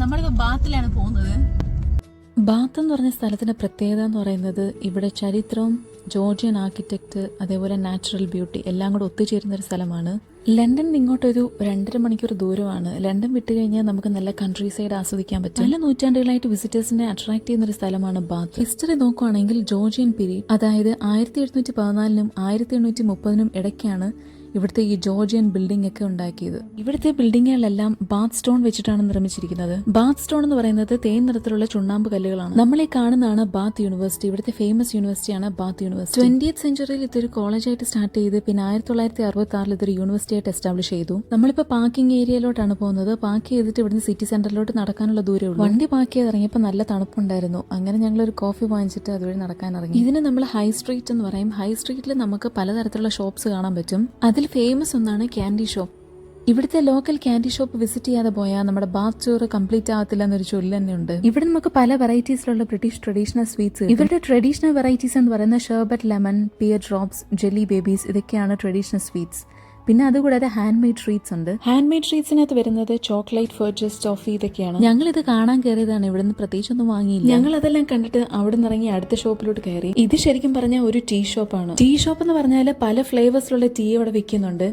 നമ്മളിപ്പോ ബാത്തിലാണ് പോകുന്നത്. ബാത്ത് എന്ന് പറഞ്ഞ സ്ഥലത്തിന്റെ പ്രത്യേകത എന്ന് പറയുന്നത് ഇവിടെ ചരിത്രവും ജോർജിയൻ ആർക്കിടെക്ട് അതേപോലെ നാച്ചുറൽ ബ്യൂട്ടി എല്ലാം കൂടെ ഒത്തുചേരുന്ന ഒരു സ്ഥലമാണ്. ലണ്ടനിൽ ഇങ്ങോട്ടൊരു 2.5 മണിക്കൂർ ദൂരമാണ്. ലണ്ടൻ വിട്ട് കഴിഞ്ഞാൽ നമുക്ക് നല്ല കൺട്രി സൈഡ് ആസ്വദിക്കാൻ പറ്റും. നല്ല നൂറ്റാണ്ടുകളായിട്ട് വിസിറ്റേഴ്സിനെ അട്രാക്ട് ചെയ്യുന്ന ഒരു സ്ഥലമാണ് ബാത്ത്. ഹിസ്റ്ററി നോക്കുവാണെങ്കിൽ ജോർജിയൻ പീരീഡ്, അതായത് 1714-നും 1830-നും ഇടയ്ക്കാണ് ഇവിടുത്തെ ഈ ജോർജിയൻ ബിൽഡിംഗ് ഒക്കെ ഉണ്ടാക്കിയത്. ഇവിടുത്തെ ബിൽഡിങ്ങുകളെല്ലാം ബാത്ത് സ്റ്റോൺ വെച്ചിട്ടാണ് നിർമ്മിച്ചിരിക്കുന്നത്. ബാത്ത് സ്റ്റോൺ എന്ന് പറയുന്നത് തേൻ നിറത്തിലുള്ള ചുണ്ണാമ്പ് കല്ലുകളാണ്. നമ്മളെ കാണുന്നതാണ് ബാത്ത് യൂണിവേഴ്സിറ്റി. ഇവിടുത്തെ ഫേമസ് യൂണിവേഴ്സിറ്റിയാണ് ബാത്ത് യൂണിവേഴ്സിറ്റി. 20th സെഞ്ചുറിയിൽ ഇതൊരു കോളേജായിട്ട് സ്റ്റാർട്ട് ചെയ്ത് പിന്നെ 1966 ഇതൊരു യൂണിവേഴ്സിറ്റി ആയിട്ട് എസ്റ്റാബ്ലിഷ് ചെയ്തു. നമ്മളിപ്പോ പാർക്കിംഗ് ഏരിയയിലോട്ടാണ് പോകുന്നത്. പാർക്ക് ചെയ്തിട്ട് ഇവിടുന്ന് സിറ്റി സെന്ററിലോട്ട് നടക്കാനുള്ള ദൂരമുള്ളൂ. വണ്ടി പാർക്ക് ചെയ്ത് ഇറങ്ങിയപ്പോൾ നല്ല തണുപ്പുണ്ടായിരുന്നു. അങ്ങനെ ഞങ്ങൾ ഒരു കോഫി വാങ്ങിച്ചിട്ട് അതുവഴി നടക്കാൻ ഇറങ്ങി. ഇതിന് നമ്മൾ ഹൈ സ്ട്രീറ്റ് എന്ന് പറയും. ഹൈ സ്ട്രീറ്റിൽ നമുക്ക് പലതരത്തിലുള്ള ഷോപ്സ് കാണാൻ പറ്റും. അതിൽ ഫേമസ് ഒന്നാണ് ക്യാൻഡി ഷോപ്പ്. ഇവിടുത്തെ ലോക്കൽ ക്യാൻഡി ഷോപ്പ് വിസിറ്റ് ചെയ്യാതെ പോയാൽ നമ്മുടെ ബാത്ത് ടൂർ കംപ്ലീറ്റ് ആവത്തില്ല എന്നൊരു ചൊല്ല് തന്നെ ഉണ്ട്. ഇവിടെ നമുക്ക് പല വെറൈറ്റീസിലുള്ള ബ്രിട്ടീഷ് ട്രഡീഷണൽ സ്വീറ്റ്സ്. ഇവരുടെ ട്രഡീഷണൽ വെറൈറ്റീസ് എന്ന് പറയുന്ന sherbet lemon, pear drops, jelly babies, ഇതൊക്കെയാണ് ട്രഡീഷണൽ സ്വീറ്റ്സ്. പിന്നെ അതുകൂടാതെ ഹാൻഡ് മെയ്ഡ് ട്രീറ്റ്സ് ഉണ്ട്. ഹാൻഡ് മെയ്ഡ് ട്രീറ്റ്സിനകത്ത് വരുന്നത് ചോക്ലേറ്റ്, ഫർജസ്, ടോഫി ഇതൊക്കെയാണ്. ഞങ്ങൾ ഇത് കാണാൻ കയറിയതാണ്. ഇവിടുന്ന് പ്രത്യേകിച്ചൊന്നും വാങ്ങിയില്ല. ഞങ്ങൾ അതെല്ലാം കണ്ടിട്ട് അവിടെ നിന്ന് ഇറങ്ങി അടുത്ത ഷോപ്പിലോട്ട് കയറി. ഇത് ശരിക്കും പറഞ്ഞാൽ ഒരു ടീ ഷോപ്പാണ്. ടീ ഷോപ്പ് എന്ന് പറഞ്ഞാൽ പല ഫ്ലേവേഴ്സിലുള്ള ടീ അവിടെ വിൽക്കുന്നുണ്ട്.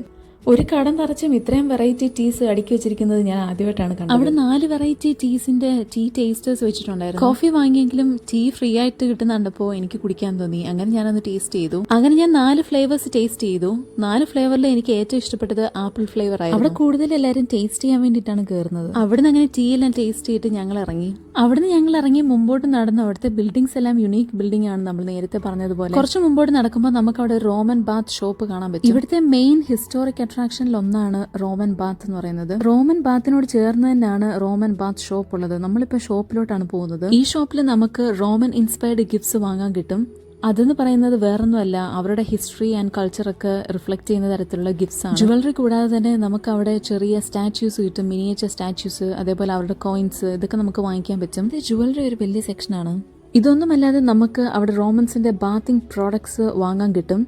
ഒരു കടം തറച്ചും ഇത്രയും വെറൈറ്റി ടീസ് അടുക്കി വെച്ചിരിക്കുന്നത് ഞാൻ ആദ്യമായിട്ടാണ് കണ്ടത്. അവിടെ 4 വെറൈറ്റി ടീസിന്റെ ടീ ടേസ്റ്റേഴ്സ് വെച്ചിട്ടുണ്ടായിരുന്നു. കോഫി വാങ്ങിയെങ്കിലും ടീ ഫ്രീ ആയിട്ട് കിട്ടുന്നുണ്ടപ്പോ എനിക്ക് കുടിക്കാൻ തോന്നി. അങ്ങനെ ഞാനൊന്ന് ടേസ്റ്റ് ചെയ്തു. അങ്ങനെ ഞാൻ 4 ഫ്ലേവേഴ്സ് ടേസ്റ്റ് ചെയ്തു. 4 ഫ്ലേവറിൽ എനിക്ക് ഏറ്റവും ഇഷ്ടപ്പെട്ടത് ആപ്പിൾ ഫ്ലേവർ ആയിരുന്നു. അവിടെ കൂടുതൽ എല്ലാവരും ടേസ്റ്റ് ചെയ്യാൻ വേണ്ടിയിട്ടാണ് കയറുന്നത്. അവിടുന്ന് അങ്ങനെ ടീ എല്ലാം ടേസ്റ്റ് ചെയ്തിട്ട് ഞങ്ങൾ ഇറങ്ങി. അവിടുന്ന് ഞങ്ങൾ ഇറങ്ങി മുമ്പോട്ട് നടന്നു. അവിടുത്തെ ബിൽഡിംഗ്സ് എല്ലാം യുണീക്ക് ബിൽഡിംഗ് ആണ്. നമ്മൾ നേരത്തെ പറഞ്ഞതുപോലെ കുറച്ച് മുമ്പോട്ട് നടക്കുമ്പോൾ നമുക്ക് അവിടെ റോമൻ ബാത്ത് ഷോപ്പ് കാണാൻ പറ്റും. ഇവിടുത്തെ മെയിൻ ഹിസ്റ്റോറിക് അട്രാക്ഷനിൽ ഒന്നാണ് റോമൻ ബാത്ത് എന്ന് പറയുന്നത്. റോമൻ ബാത്തിനോട് ചേർന്ന് തന്നെയാണ് റോമൻ ബാത്ത് ഷോപ്പ് ഉള്ളത്. നമ്മളിപ്പോ ഷോപ്പിലോട്ടാണ് പോകുന്നത്. ഈ ഷോപ്പിൽ നമുക്ക് റോമൻ ഇൻസ്പയർഡ് ഗിഫ്റ്റ്സ് വാങ്ങാൻ കിട്ടും. അതെന്ന് പറയുന്നത് വേറൊന്നുമല്ല, അവരുടെ ഹിസ്റ്ററി ആൻഡ് കൾച്ചർ ഒക്കെ റിഫ്ലക്ട് ചെയ്യുന്ന തരത്തിലുള്ള ഗിഫ്റ്റ്സ് ആണ്. ജുവലറി കൂടാതെ തന്നെ നമുക്ക് അവിടെ ചെറിയ സ്റ്റാച്യൂസ് കിട്ടും, മിനിയേച്ചർ സ്റ്റാച്യൂസ്, അതേപോലെ അവരുടെ കോയിൻസ്, ഇതൊക്കെ നമുക്ക് വാങ്ങിക്കാൻ പറ്റും. ജുവലറി ഒരു വലിയ സെക്ഷനാണ്. ഇതൊന്നുമല്ലാതെ നമുക്ക് അവിടെ റോമൻസിന്റെ ബാത്തിങ് പ്രോഡക്ട്സ് വാങ്ങാൻ കിട്ടും.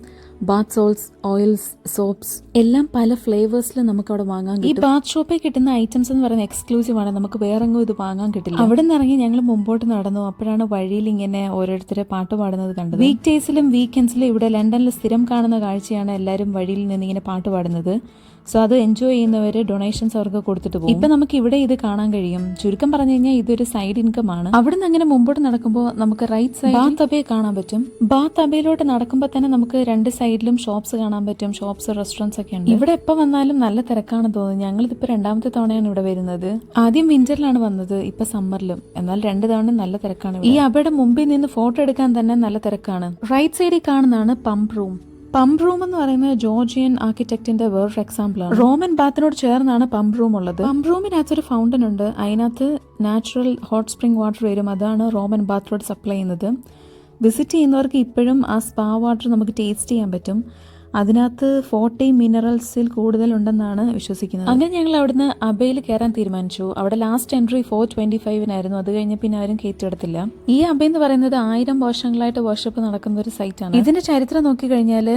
ബാത്ത് സോൾസ്, ഓയിൽസ്, സോപ്സ് എല്ലാം പല ഫ്ലേവേഴ്സിൽ നമുക്ക് അവിടെ വാങ്ങാൻ കിട്ടും. ഈ ബാത്ത് ഷോപ്പിൽ കിട്ടുന്ന ഐറ്റംസ് എന്ന് പറയുന്നത് എക്സ്ക്ലൂസീവ് ആണ്. നമുക്ക് വേറെങ്ങും ഇത് വാങ്ങാൻ കിട്ടില്ല. അവിടെ നിന്ന് ഇറങ്ങി ഞങ്ങൾ മുമ്പോട്ട് നടന്നു. അപ്പോഴാണ് വഴിയിൽ ഇങ്ങനെ ഓരോരുത്തരെ പാട്ട് പാടുന്നത് കണ്ടത്. വീക്ക് ഡേയ്സിലും വീക്കെൻഡ്സിലും ഇവിടെ ലണ്ടനിൽ സ്ഥിരം കാണുന്ന കാഴ്ചയാണ് എല്ലാവരും വഴിയിൽ നിന്ന് ഇങ്ങനെ പാട്ട് പാടുന്നത്. സോ അത് എൻജോയ് ചെയ്യുന്നവര് ഡൊണേഷൻസ് അവർക്ക് കൊടുത്തിട്ട് പോകും. ഇപ്പൊ നമുക്ക് ഇവിടെ ഇത് കാണാൻ കഴിയും. ചുരുക്കം പറഞ്ഞു കഴിഞ്ഞാൽ ഇതൊരു സൈഡ് ഇൻകം ആണ്. അവിടെ നിന്ന് അങ്ങനെ മുമ്പോട്ട് നടക്കുമ്പോൾ നമുക്ക് റൈറ്റ് സൈഡ് ബാത്ത് അബേ കാണാൻ പറ്റും. ബാത്ത് അബേയിലോട്ട് നടക്കുമ്പോൾ തന്നെ നമുക്ക് 2 സൈഡിലും ഷോപ്സ് കാണാൻ പറ്റും. ഷോപ്സ്, റെസ്റ്റോറൻറ്റ്സ് ഒക്കെ ഉണ്ട്. ഇവിടെ എപ്പോൾ വന്നാലും നല്ല തിരക്കാണ് തോന്നുന്നത്. ഞങ്ങളിതിപ്പോ 2ാമത്തെ തവണയാണ് ഇവിടെ വരുന്നത്. ആദ്യം വിന്ററിലാണ് വന്നത്, ഇപ്പൊ സമ്മറിലും. എന്നാൽ 2 തവണ നല്ല തിരക്കാണ്. ഈ അബയുടെ മുമ്പിൽ നിന്ന് ഫോട്ടോ എടുക്കാൻ തന്നെ നല്ല തിരക്കാണ്. റൈറ്റ് സൈഡിൽ കാണുന്നതാണ് പമ്പ് റൂം. പമ്പ് റൂം എന്ന് പറയുന്നത് ജോർജിയൻ ആർക്കിടെക്റ്റിന്റെ വേറൊരു എക്സാമ്പിൾ ആണ്. റോമൻ ബാത്തിനോട് ചേർന്നാണ് പമ്പ് റൂം ഉള്ളത്. പമ്പ് റൂമിനകത്തൊരു ഫൗണ്ടൻ ഉണ്ട്. അതിനകത്ത് നാച്ചുറൽ ഹോട്ട് സ്പ്രിംഗ് വാട്ടർ വരും. അതാണ് റോമൻ ബാത്തിനോട് സപ്ലൈ ചെയ്യുന്നത്. വിസിറ്റ് ചെയ്യുന്നവർക്ക് ഇപ്പോഴും ആ സ്പാ വാട്ടർ നമുക്ക് ടേസ്റ്റ് ചെയ്യാൻ പറ്റും. അതിനകത്ത് 40 മിനറൽസിൽ കൂടുതലുണ്ടെന്നാണ് വിശ്വസിക്കുന്നത്. അങ്ങനെ ഞങ്ങൾ അവിടുന്ന് അബയിൽ കയറാൻ തീരുമാനിച്ചു. അവിടെ ലാസ്റ്റ് എൻട്രി 425 അത് കഴിഞ്ഞ് പിന്നെ ആരും കയറ്റിയെടുത്തില്ല. ഈ അബ എന്ന് പറയുന്നത് 1000 വർഷങ്ങളായിട്ട് വർഷിപ്പ് നടക്കുന്ന ഒരു സൈറ്റാണ്. ഇതിന്റെ ചരിത്രം നോക്കിക്കഴിഞ്ഞാൽ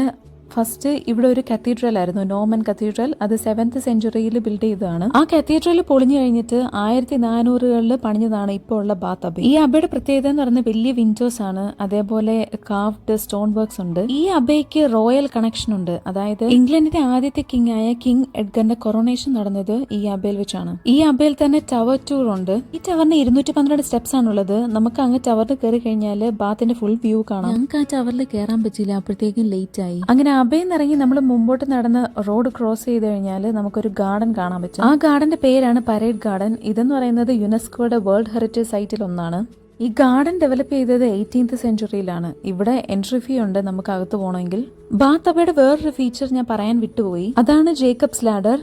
ഫസ്റ്റ് ഇവിടെ ഒരു കത്തീഡ്രൽ ആയിരുന്നു, നോർമൻ കത്തീഡ്രൽ. അത് 7th സെഞ്ചുറിയിൽ ബിൽഡ് ചെയ്തതാണ്. ആ കത്തീഡ്രൽ പൊളിഞ്ഞു കഴിഞ്ഞിട്ട് 1400-കളിൽ പണിഞ്ഞതാണ് ഇപ്പോൾ ഉള്ള ബാത്ത് അബ. ഈ അബയുടെ പ്രത്യേകത എന്ന് പറയുന്നത് വലിയ വിൻഡോസ് ആണ്. അതേപോലെ കാർവ്ഡ് സ്റ്റോൺ വർക്ക്സ് ഉണ്ട്. ഈ അബയ്ക്ക് റോയൽ കണക്ഷൻ ഉണ്ട്. അതായത് ഇംഗ്ലണ്ടിന്റെ ആദ്യത്തെ കിങ് ആയ കിങ് എഡ്ഗറിന്റെ കൊറോണേഷൻ നടന്നത് ഈ അബയിൽ വെച്ചാണ്. ഈ അബയിൽ തന്നെ ടവർ ടൂർ ഉണ്ട്. ഈ ടവറിന് 212 സ്റ്റെപ്സ് ആണുള്ളത്. നമുക്ക് അങ്ങ് ടവറിൽ കയറി കഴിഞ്ഞാൽ ബാത്തിന്റെ ഫുൾ വ്യൂ കാണാം. ഞങ്ങൾക്ക് ആ ടവറിൽ കയറാൻ പറ്റില്ല, അപ്പോഴത്തേക്കും ലേറ്റ് ആയി. അങ്ങനെ അബയിൽ നിറങ്ങി നമ്മൾ മുമ്പോട്ട് നടന്ന് റോഡ് ക്രോസ് ചെയ്ത് കഴിഞ്ഞാൽ നമുക്കൊരു ഗാർഡൻ കാണാൻ പറ്റും. ആ ഗാർഡന്റെ പേരാണ് പരേഡ് ഗാർഡൻ. ഇതെന്ന് പറയുന്നത് യുനെസ്കോയുടെ വേൾഡ് ഹെറിറ്റേജ് സൈറ്റിൽ ഒന്നാണ്. ഈ ഗാർഡൻ ഡെവലപ്പ് ചെയ്തത് 18th സെഞ്ചുറിയിലാണ്. ഇവിടെ എൻട്രി ഫീ ഉണ്ട് നമുക്ക് അകത്ത് പോകണമെങ്കിൽ. ബാത്ത് അബയുടെ വേറൊരു ഫീച്ചർ ഞാൻ പറയാൻ വിട്ടുപോയി. അതാണ് ജേക്കബ്സ് ലാഡർ.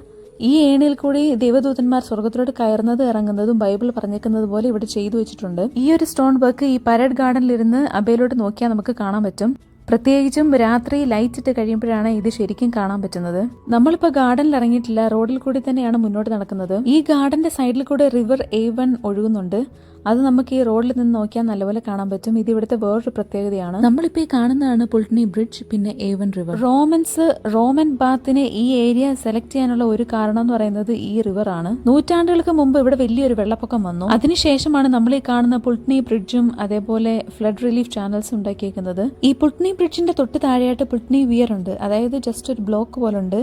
ഈ ഏണിയിൽ കൂടി ദേവദൂതന്മാർ സ്വർഗത്തിലോട്ട് കയറുന്നത് ഇറങ്ങുന്നതും ബൈബിൾ പറഞ്ഞേക്കുന്നത് പോലെ ഇവിടെ ചെയ്തു വെച്ചിട്ടുണ്ട്. ഈ ഒരു സ്റ്റോൺ വർക്ക് ഈ പരേഡ് ഗാർഡനിലിരുന്ന് അബയിലോട്ട് നോക്കിയാൽ നമുക്ക് കാണാൻ പറ്റും. പ്രത്യേകിച്ചും രാത്രി ലൈറ്റ് ഇട്ട് കഴിയുമ്പോഴാണ് ഇത് ശരിക്കും കാണാൻ പറ്റുന്നത്. നമ്മളിപ്പോ ഗാർഡനിൽ ഇറങ്ങിയിട്ടില്ല, റോഡിൽ കൂടി തന്നെയാണ് മുന്നോട്ട് നടക്കുന്നത്. ഈ ഗാർഡന്റെ സൈഡിൽ കൂടെ റിവർ A1 ഒഴുകുന്നുണ്ട്. അത് നമുക്ക് ഈ റോഡിൽ നിന്ന് നോക്കിയാൽ നല്ലപോലെ കാണാൻ പറ്റും. ഇത് ഇവിടുത്തെ വേറൊരു പ്രത്യേകതയാണ്. നമ്മളിപ്പോൾ ഈ കാണുന്നതാണ് പുൾട്ടനി ബ്രിഡ്ജ്, പിന്നെ ഏവൻ റിവർ. റോമൻ ബാത്തിനെ ഈ ഏരിയ സെലക്ട് ചെയ്യാനുള്ള ഒരു കാരണം എന്ന് പറയുന്നത് ഈ റിവർ ആണ്. നൂറ്റാണ്ടുകൾക്ക് മുമ്പ് ഇവിടെ വലിയൊരു വെള്ളപ്പൊക്കം വന്നു. അതിനുശേഷമാണ് നമ്മൾ ഈ കാണുന്ന പുൾട്ടനി ബ്രിഡ്ജും അതേപോലെ ഫ്ലഡ് റിലീഫ് ചാനൽസ് ഉണ്ടാക്കിയേക്കുന്നത്. ഈ പുൾട്ടനി ബ്രിഡ്ജിന്റെ തൊട്ട് താഴെയായിട്ട് പുൾട്ടനി വിയർ ഉണ്ട്, അതായത് ജസ്റ്റ് ഒരു ബ്ലോക്ക് പോലെ ഉണ്ട്.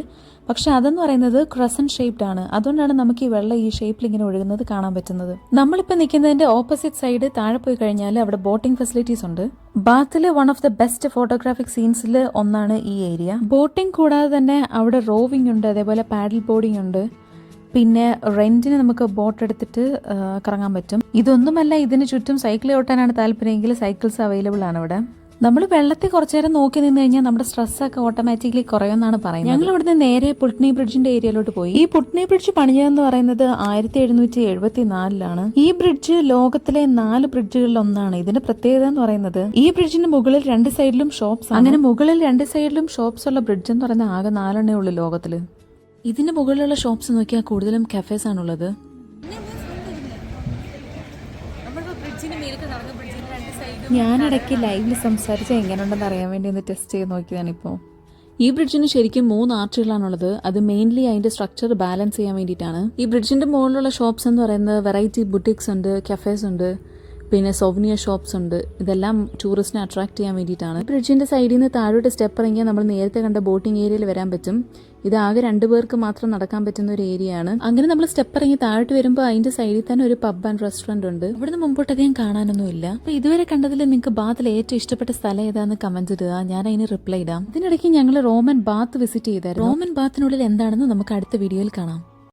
പക്ഷെ അതെന്ന് പറയുന്നത് ക്രസന്റ് ഷേപ്ഡ് ആണ്. അതുകൊണ്ടാണ് നമുക്ക് ഈ വെള്ളം ഈ ഷേപ്പിൽ ഇങ്ങനെ ഒഴുകുന്നത് കാണാൻ പറ്റുന്നത്. നമ്മളിപ്പോൾ നിൽക്കുന്നതിന്റെ ഓപ്പോസിറ്റ് സൈഡ് താഴെ പോയി കഴിഞ്ഞാൽ അവിടെ ബോട്ടിംഗ് ഫെസിലിറ്റീസ് ഉണ്ട്. ബാത്തില് one of the best photographic സീൻസിൽ ഒന്നാണ് ഈ ഏരിയ. ബോട്ടിംഗ് കൂടാതെ തന്നെ അവിടെ റോവിംഗ് ഉണ്ട്, അതേപോലെ പാഡിൽ ബോർഡിംഗ് ഉണ്ട്. പിന്നെ റെന്റിന് നമുക്ക് ബോട്ട് എടുത്തിട്ട് കറങ്ങാൻ പറ്റും. ഇതൊന്നുമല്ല, ഇതിന് ചുറ്റും സൈക്കിൾ ഓട്ടാനാണ് താല്പര്യമെങ്കിൽ സൈക്കിൾസ് അവൈലബിൾ ആണ് ഇവിടെ. നമ്മൾ വെള്ളത്തിൽ കുറച്ചു നേരം നോക്കി നിന്ന് കഴിഞ്ഞാൽ നമ്മുടെ സ്ട്രെസ്സൊക്കെ ഓട്ടോമാറ്റിക്കലി കുറയുമെന്നാണ് പറയുന്നത്. ഞങ്ങൾ ഇവിടുന്ന് നേരെ പുൾട്ടനി ബ്രിഡ്ജിന്റെ ഏരിയയിലോട്ട് പോയി. ഈ പുൾട്ടനി ബ്രിഡ്ജ് പണിഞ്ഞതെന്ന് പറയുന്നത് 1774 ഈ ബ്രിഡ്ജ് ലോകത്തിലെ 4 ബ്രിഡ്ജുകളിൽ ഒന്നാണ്. ഇതിന്റെ പ്രത്യേകത എന്ന് പറയുന്നത് ഈ ബ്രിഡ്ജിന്റെ മുകളിൽ 2 സൈഡിലും ഷോപ്സ്. അങ്ങനെ മുകളിൽ 2 സൈഡിലും ഷോപ്സ് ഉള്ള ബ്രിഡ്ജ് എന്ന് പറയുന്നത് ആകെ 4 ഉള്ളൂ ലോകത്തില്. ഇതിന്റെ മുകളിലുള്ള ഷോപ്സ് നോക്കിയാൽ കൂടുതലും കഫേസ് ആണുള്ളത്. ഞാനിടയ്ക്ക് ലൈവിൽ സംസാരിച്ച എങ്ങനെയുണ്ടെന്ന് അറിയാൻ വേണ്ടി ഒന്ന് ടെസ്റ്റ് ചെയ്ത് നോക്കിയതാണിപ്പോൾ. ഈ ബ്രിഡ്ജിന് ശരിക്കും 3 ആർച്ചുകളാണുള്ളത്. അത് മെയിൻലി അതിന്റെ സ്ട്രക്ചർ ബാലൻസ് ചെയ്യാൻ വേണ്ടിയിട്ടാണ്. ഈ ബ്രിഡ്ജിന്റെ മുകളിലുള്ള ഷോപ്സ് എന്ന് പറയുന്നത് വെറൈറ്റി ബുട്ടിക്സ് ഉണ്ട്, കഫേസ് ഉണ്ട്, പിന്നെ സോവനിയർ ഷോപ്സ് ഉണ്ട്. ഇതെല്ലാം ടൂറിസ്റ്റിനെ അട്രാക്ട് ചെയ്യാൻ വേണ്ടിയിട്ടാണ്. ബ്രിഡ്ജിന്റെ സൈഡിൽ നിന്ന് താഴോട്ട് സ്റ്റെപ്പ് ഇറങ്ങിയാൽ നമ്മൾ നേരത്തെ കണ്ട ബോട്ടിംഗ് ഏരിയയിൽ വരാൻ പറ്റും. ഇത് ആകെ 2 പേർക്ക് മാത്രം നടക്കാൻ പറ്റുന്ന ഒരു ഏരിയയാണ്. അങ്ങനെ നമ്മൾ സ്റ്റെപ്പ് ഇറങ്ങി താഴോട്ട് വരുമ്പോൾ അതിന്റെ സൈഡിൽ തന്നെ ഒരു പബ് ആൻഡ് റെസ്റ്റോറന്റ് ഉണ്ട്. ഇവിടുന്ന് മുമ്പോട്ട് അധികം കാണാനൊന്നും ഇല്ല. അപ്പൊ ഇതുവരെ കണ്ടതിൽ നിങ്ങൾക്ക് ബാത്തിൽ ഏറ്റവും ഇഷ്ടപ്പെട്ട സ്ഥലം ഏതാന്ന് കമന്റ് ഇടുക, ഞാൻ അതിന് റിപ്ലൈ ഇടാം. ഇതിനിടയ്ക്ക് ഞങ്ങൾ റോമൻ ബാത്ത് വിസിറ്റ് ചെയ്തായിരുന്നു. റോമൻ ബാത്തിനുള്ളിൽ എന്താണെന്ന് നമുക്ക് അടുത്ത വീഡിയോയിൽ കാണാം.